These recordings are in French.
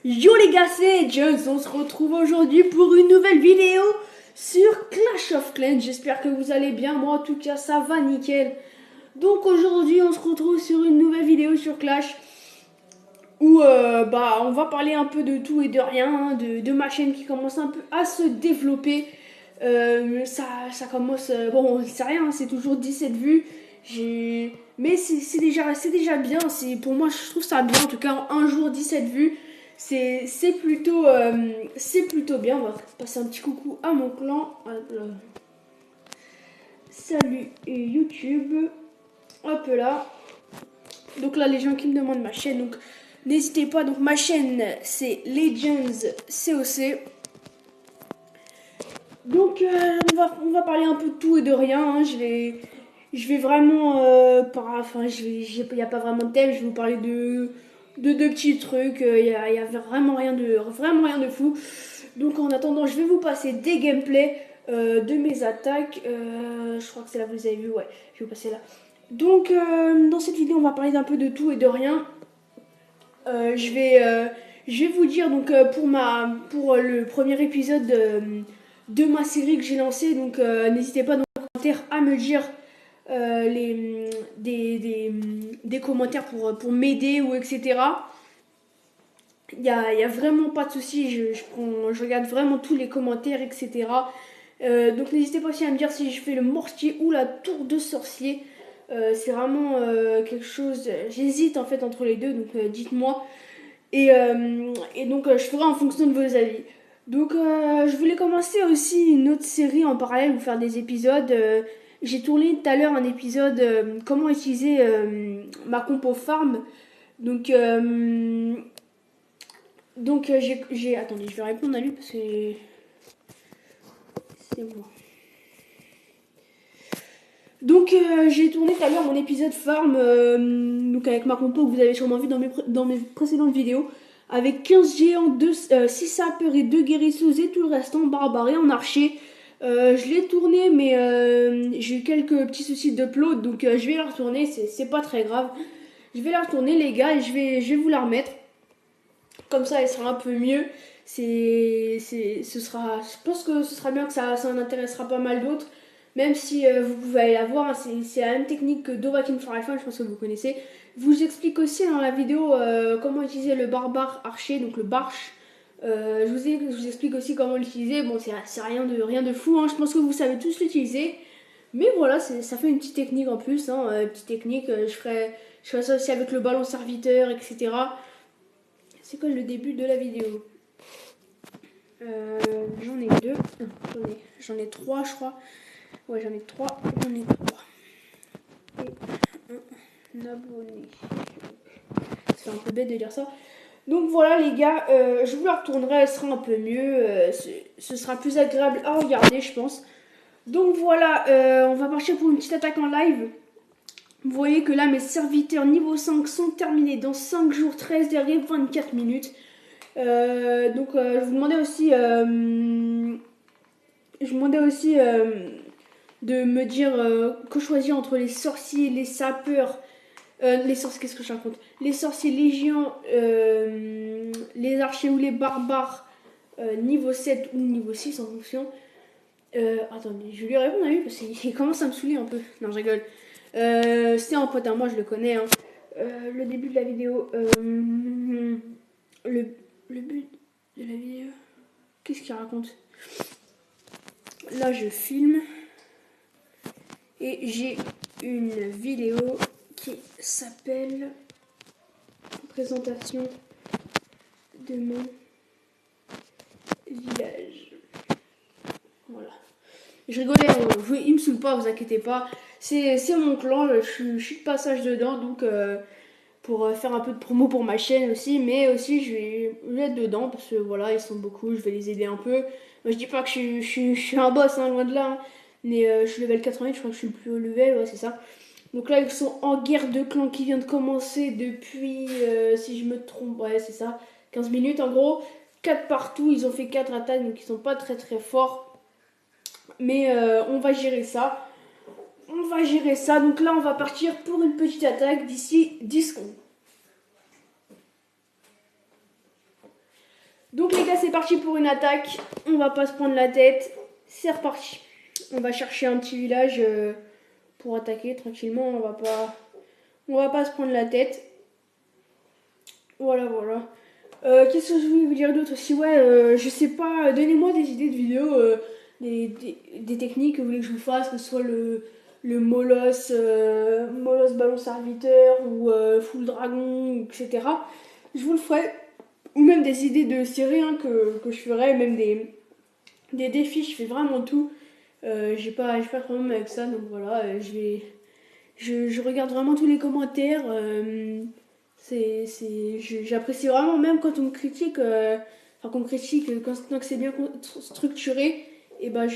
Yo les gars, c'est Jones, on se retrouve aujourd'hui pour une nouvelle vidéo sur Clash of Clans. J'espère que vous allez bien, moi en tout cas ça va nickel. Donc aujourd'hui on se retrouve sur une nouvelle vidéo sur Clash où on va parler un peu de tout et de rien, de ma chaîne qui commence un peu à se développer. Ça commence, bon c'est rien, c'est toujours 17 vues. Mais c'est déjà bien, pour moi je trouve ça bien, en tout cas un jour 17 vues. C'est plutôt bien. On va passer un petit coucou à mon clan. Salut YouTube. Hop là. Donc là, les gens qui me demandent ma chaîne, donc n'hésitez pas. Donc ma chaîne, c'est Legends COC. Donc on va parler un peu de tout et de rien. Hein. Je vais vraiment, il n'y a pas vraiment de thème. Je vais vous parler de deux petits trucs. Il y a vraiment rien de fou. Donc en attendant, je vais vous passer des gameplays de mes attaques. Je crois que c'est là, vous avez vu, ouais. Je vais vous passer là. Donc dans cette vidéo, on va parler d'un peu de tout et de rien. Je vais vous dire donc pour le premier épisode de ma série que j'ai lancée. Donc n'hésitez pas dans les commentaires à me dire des commentaires pour m'aider ou etc. Il y a vraiment pas de souci, je regarde vraiment tous les commentaires etc. Donc n'hésitez pas aussi à me dire si je fais le mortier ou la tour de sorcier. C'est vraiment quelque chose, j'hésite en fait entre les deux, donc dites-moi. Et donc je ferai en fonction de vos avis. Donc je voulais commencer aussi une autre série en parallèle, vous faire des épisodes. J'ai tourné tout à l'heure un épisode comment utiliser ma compo farm. Donc j'ai attendez, je vais répondre à lui parce que c'est moi. Donc j'ai tourné tout à l'heure mon épisode farm donc avec ma compo que vous avez sûrement vu dans mes précédentes vidéos, avec 15 géants, 6 sapeurs et 2 guérisseuses et tout le reste en barbare et en archer. Je l'ai tourné mais j'ai eu quelques petits soucis d'upload, donc je vais la retourner, c'est pas très grave. Je vais la retourner les gars et je vais vous la remettre. Comme ça elle sera un peu mieux. Je pense que ce sera bien, que ça en intéressera pas mal d'autres. Même si vous pouvez aller la voir, hein, c'est la même technique que Dovahkiin for Alpha, je pense que vous connaissez. Je vous explique aussi dans la vidéo comment utiliser le barbare archer, donc le barche. Je vous explique aussi comment l'utiliser. Bon, c'est rien de fou, hein. Je pense que vous savez tous l'utiliser. Mais voilà, ça fait une petite technique en plus. Hein, petite technique, je ferai ça aussi avec le ballon serviteur, etc. C'est quoi le début de la vidéo? J'en ai deux. J'en ai trois, je crois. Ouais, j'en ai trois. Et un abonné. C'est un peu bête de dire ça. Donc voilà les gars, je vous la retournerai, elle sera un peu mieux. Ce sera plus agréable à regarder, je pense. Donc voilà, on va partir pour une petite attaque en live. Vous voyez que là, mes serviteurs niveau 5 sont terminés dans 5 jours, 13,24 minutes. Je vous demandais aussi... de me dire que choisir entre les sorciers, les sapeurs, les sorciers, qu'est-ce que je raconte? Les sorciers légions, les archers ou les barbares, niveau 7 ou niveau 6 en fonction. Attendez, je lui réponds à lui parce qu'il commence à me saouler un peu. Non, je rigole. C'était un pote à moi, je le connais. Hein. Le début de la vidéo. Le but de la vidéo. Qu'est-ce qu'il raconte? Là, je filme. Et j'ai une vidéo qui s'appelle Présentation de mon village. Voilà. Je rigolais, il me saoule pas, vous inquiétez pas. C'est mon clan, je suis de passage dedans, donc pour faire un peu de promo pour ma chaîne aussi, mais aussi je vais être dedans parce que voilà, ils sont beaucoup, je vais les aider un peu. Moi, je dis pas que je suis un boss, hein, loin de là, hein, mais je suis level 88, je crois que je suis le plus haut level, ouais, c'est ça. Donc là, ils sont en guerre de clans qui vient de commencer depuis, si je me trompe, ouais, c'est ça, 15 minutes en gros. 4 partout, ils ont fait 4 attaques, donc ils sont pas très très forts. Mais on va gérer ça. Donc là, on va partir pour une petite attaque d'ici 10 secondes. Donc les gars, c'est parti pour une attaque. On va pas se prendre la tête. C'est reparti. On va chercher un petit village pour attaquer tranquillement. On va pas se prendre la tête. Voilà. Qu'est-ce que je voulais vous dire d'autre aussi? Ouais, je sais pas. Donnez-moi des idées de vidéos, des techniques que vous voulez que je vous fasse, que ce soit le Molos ballon serviteur ou full dragon, etc. Je vous le ferai. Ou même des idées de séries que je ferai, même des défis, je fais vraiment tout. J'ai pas de problème avec ça, donc voilà, je regarde vraiment tous les commentaires. J'apprécie vraiment, même quand on me critique, qu'on me critique, quand c'est bien structuré, et ben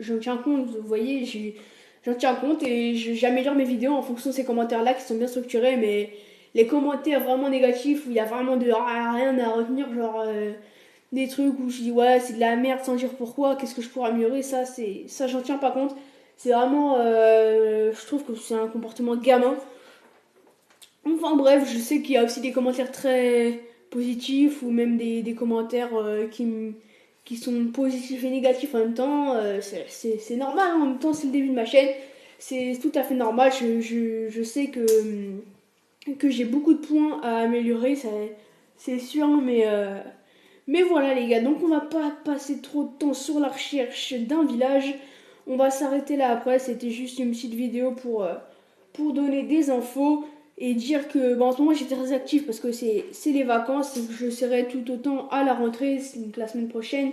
j'en tiens compte, vous voyez, j'en tiens compte et j'améliore mes vidéos en fonction de ces commentaires-là qui sont bien structurés, mais les commentaires vraiment négatifs où il y a vraiment rien à retenir, genre des trucs où je dis ouais c'est de la merde sans dire pourquoi, qu'est-ce que je pourrais améliorer, ça j'en tiens pas compte. C'est vraiment, je trouve que c'est un comportement gamin. Enfin bref, je sais qu'il y a aussi des commentaires très positifs ou même des commentaires qui sont positifs et négatifs en même temps. C'est normal, hein. En même temps c'est le début de ma chaîne. C'est tout à fait normal. Je sais que j'ai beaucoup de points à améliorer, c'est sûr, mais voilà les gars. Donc on va pas passer trop de temps sur la recherche d'un village. On va s'arrêter là après. C'était juste une petite vidéo pour donner des infos et dire que en ce moment j'étais très actif parce que c'est les vacances et que je serai tout autant à la rentrée, donc la semaine prochaine.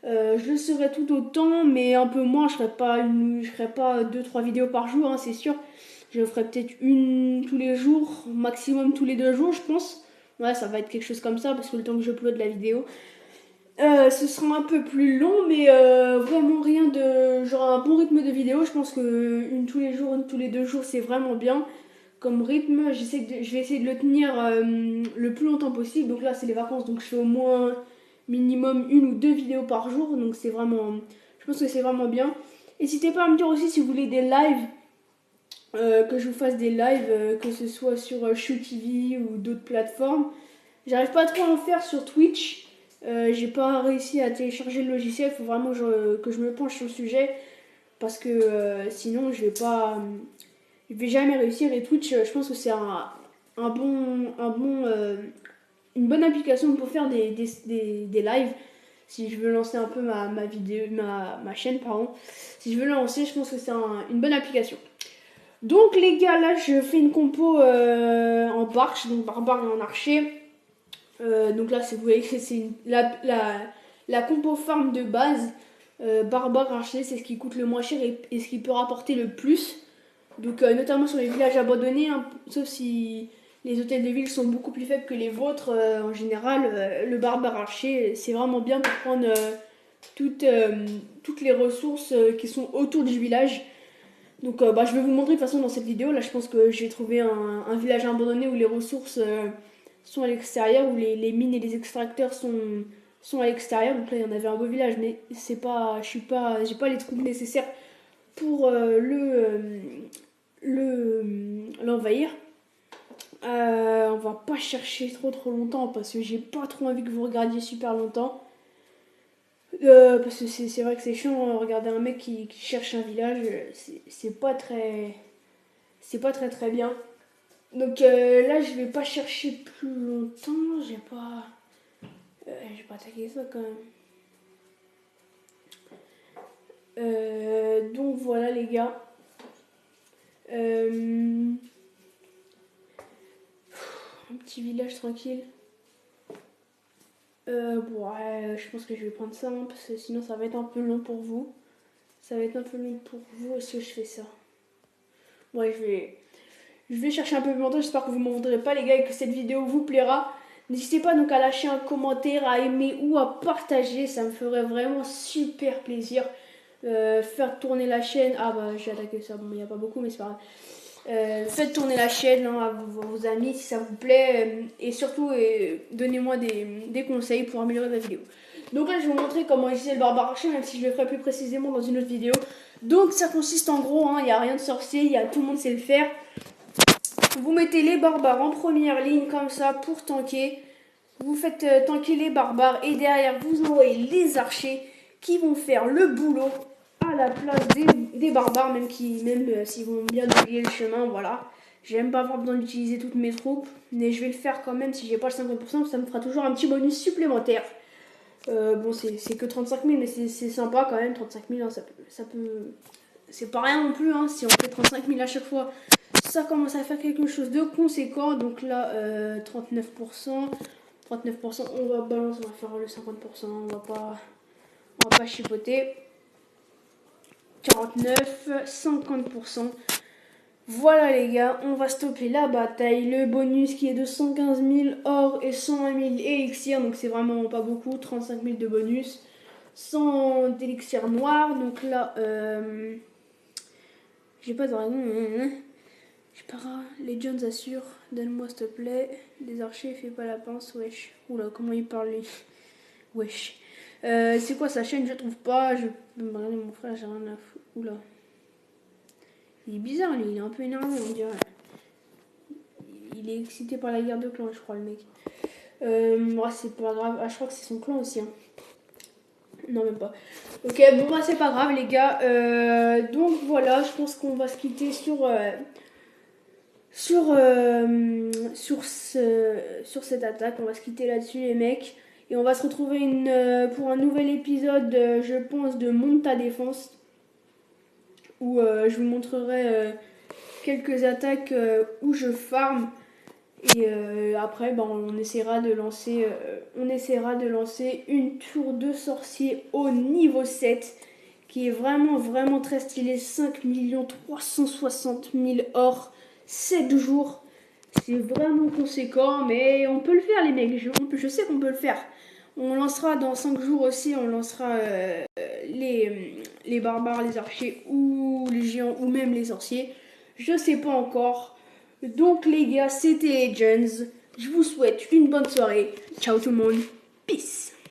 Je le serai tout autant, mais un peu moins. Je ferai pas 2-3 vidéos par jour, hein, c'est sûr. Je ferai peut-être une tous les jours, maximum tous les 2 jours, je pense. Ouais, ça va être quelque chose comme ça parce que le temps que je upload la vidéo, ce sera un peu plus long, mais vraiment rien de genre un bon rythme de vidéo. Je pense que une tous les jours, une tous les 2 jours, c'est vraiment bien comme rythme. Je vais essayer de le tenir le plus longtemps possible. Donc là, c'est les vacances, donc je fais au moins minimum 1 ou 2 vidéos par jour. Donc c'est vraiment, je pense que c'est vraiment bien. N'hésitez pas à me dire aussi si vous voulez des lives, que je vous fasse des lives, que ce soit sur ShowTV ou d'autres plateformes. J'arrive pas trop à en faire sur Twitch. J'ai pas réussi à télécharger le logiciel. Il faut vraiment que je me penche sur le sujet parce que sinon je vais jamais réussir. Et Twitch, je pense que c'est une bonne application pour faire des lives. Si je veux lancer un peu ma vidéo, ma chaîne, pardon. Si je veux la lancer, je pense que c'est une bonne application. Donc les gars, là je fais une compo en barche, donc barbare et en archer. Donc là, vous voyez que c'est la compo farm de base. Barbare archer, c'est ce qui coûte le moins cher et ce qui peut rapporter le plus. Donc notamment sur les villages abandonnés, hein, sauf si les hôtels de ville sont beaucoup plus faibles que les vôtres. En général, le barbare archer, c'est vraiment bien pour prendre toutes les ressources qui sont autour du village. Donc je vais vous montrer de toute façon dans cette vidéo. Là, je pense que j'ai trouvé un village abandonné où les ressources sont à l'extérieur, où les mines et les extracteurs sont à l'extérieur. Donc là, il y en avait un beau village, mais j'ai pas les troupes nécessaires pour l'envahir. On va pas chercher trop longtemps parce que j'ai pas trop envie que vous regardiez super longtemps. Parce que c'est vrai que c'est chiant, regarder un mec qui cherche un village, c'est pas très bien. Donc là je vais pas chercher plus longtemps, j'ai pas attaqué ça quand même. Donc voilà les gars. Un petit village tranquille. Ouais, je pense que je vais prendre ça, hein, parce que sinon ça va être un peu long pour vous. Est-ce que je fais ça? Ouais, je vais chercher un peu plus longtemps. J'espère que vous m'en voudrez pas, les gars, et que cette vidéo vous plaira. N'hésitez pas donc à lâcher un commentaire, à aimer ou à partager. Ça me ferait vraiment super plaisir. Faire tourner la chaîne. Ah bah, j'ai attaqué ça. Bon, il n'y a pas beaucoup, mais c'est pas grave. Faites tourner la chaîne, hein, à vos amis si ça vous plaît, et surtout donnez-moi des conseils pour améliorer ma vidéo. Donc là je vais vous montrer comment utiliser le barbare archer, même si je le ferai plus précisément dans une autre vidéo. Donc ça consiste en gros, il n'y a rien de sorcier, tout le monde sait le faire. Vous mettez les barbares en première ligne comme ça pour tanker. Vous faites tanker les barbares et derrière vous envoyez les archers qui vont faire le boulot à la place des barbares, même s'ils vont bien dévier le chemin, voilà. J'ai même pas avoir besoin d'utiliser toutes mes troupes, mais je vais le faire quand même si j'ai pas le 50%, ça me fera toujours un petit bonus supplémentaire. Bon, c'est que 35 000, mais c'est sympa quand même, 35 000, hein, ça peut... C'est pas rien non plus, hein, si on fait 35 000 à chaque fois, ça commence à faire quelque chose de conséquent. Donc là, 39%, on va balancer, on va faire le 50%, on va pas chipoter. 49, 50%. Voilà les gars, on va stopper la bataille. Le bonus qui est de 115 000 or et 101 000 élixirs, donc c'est vraiment pas beaucoup. 35 000 de bonus, 100 d'élixir noir. Donc là, j'ai pas de dragon. Je pars. Les Jones assurent. Donne-moi s'il te plaît. Des archers, fais pas la pince, wesh. Oula, comment il parle lui. Wesh. C'est quoi sa chaîne? Je trouve pas. Je peux me regarder mon frère, j'ai rien à foutre. Oula. Il est bizarre lui, il est un peu énervé, on dirait. Il est excité par la guerre de clan, je crois, le mec. Moi, c'est pas grave. Ah, je crois que c'est son clan aussi. Hein. Non, même pas. Ok, bon, bah, c'est pas grave, les gars. Donc, voilà, je pense qu'on va se quitter sur cette attaque. On va se quitter là-dessus, les mecs. Et on va se retrouver pour un nouvel épisode, je pense, de Monte ta défense. Où je vous montrerai quelques attaques où je farm. Et après, ben, on essaiera de lancer une tour de sorcier au niveau 7. Qui est vraiment, vraiment très stylé. 5 360 000 or. 7 jours. C'est vraiment conséquent, mais on peut le faire, les mecs. Je sais qu'on peut le faire. On lancera dans 5 jours aussi, on lancera les barbares, les archers, ou les géants, ou même les sorciers. Je sais pas encore. Donc, les gars, c'était Agents. Je vous souhaite une bonne soirée. Ciao tout le monde. Peace.